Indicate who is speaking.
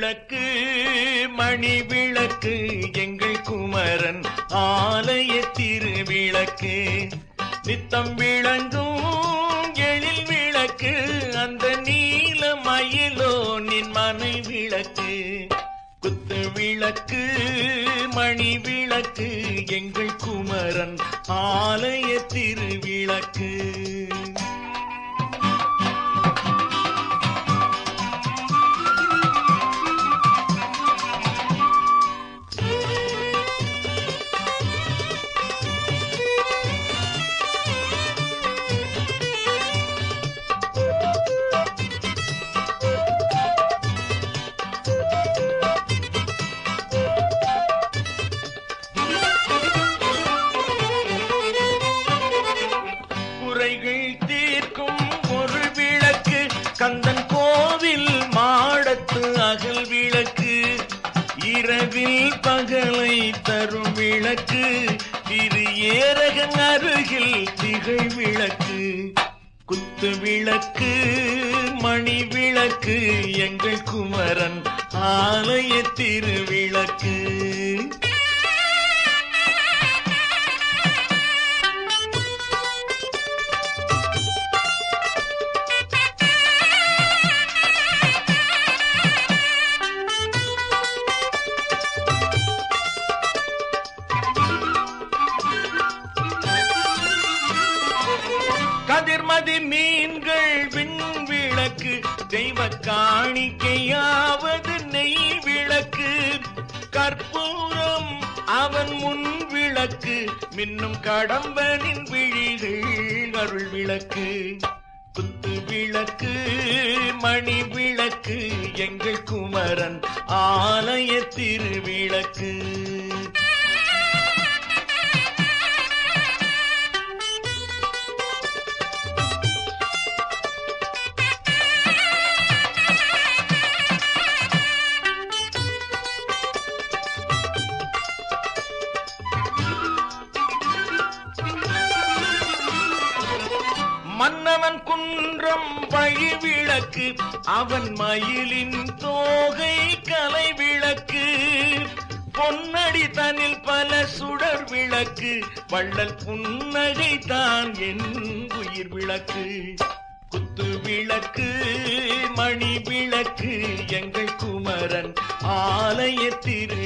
Speaker 1: விளக்கு மணி விளக்கு எங்கள் குமரன் ஆலய திருவிளக்கு. நித்தம் விளங்கும் எழில் விளக்கு அந்த நீல மயிலோ நின் மனை விளக்கு. குத்து விளக்கு மணி விளக்கு எங்கள் குமரன் ஆலய திருவிளக்கு. தீர்க்கும் ஒரு விளக்கு கந்தன் கோவில் மாடத்து அகல் விளக்கு. இரவில் பகலை தரும் விளக்கு திரு ஏரகன் அருகில் திகழ் விளக்கு. குத்து விளக்கு மணி விளக்கு எங்கள் குமரன் ஆலய திருவிளக்கு. கதிர்மதி மீன்கள் விண் விளக்கு தெய்வ காணிக்கையாவது நெய் விளக்கு. கற்பூரம் அவன் முன் விளக்கு மின்னும் கடம்பனின் விழிகள் அருள் விளக்கு. குத்து விளக்கு மணி விளக்கு எங்கள் குமரன் ஆலய திருவிளக்கு. மன்னவன் குன்றம் வழி விளக்கு அவன் மயிலின் தோகை கலை விளக்கு. பொன்னடி தனில் பல சுடர் விளக்கு வள்ளல் புன்னகை தான் என் உயிர் விளக்கு. குத்து விளக்கு மணி விளக்கு எங்கள் குமரன் ஆலய திரு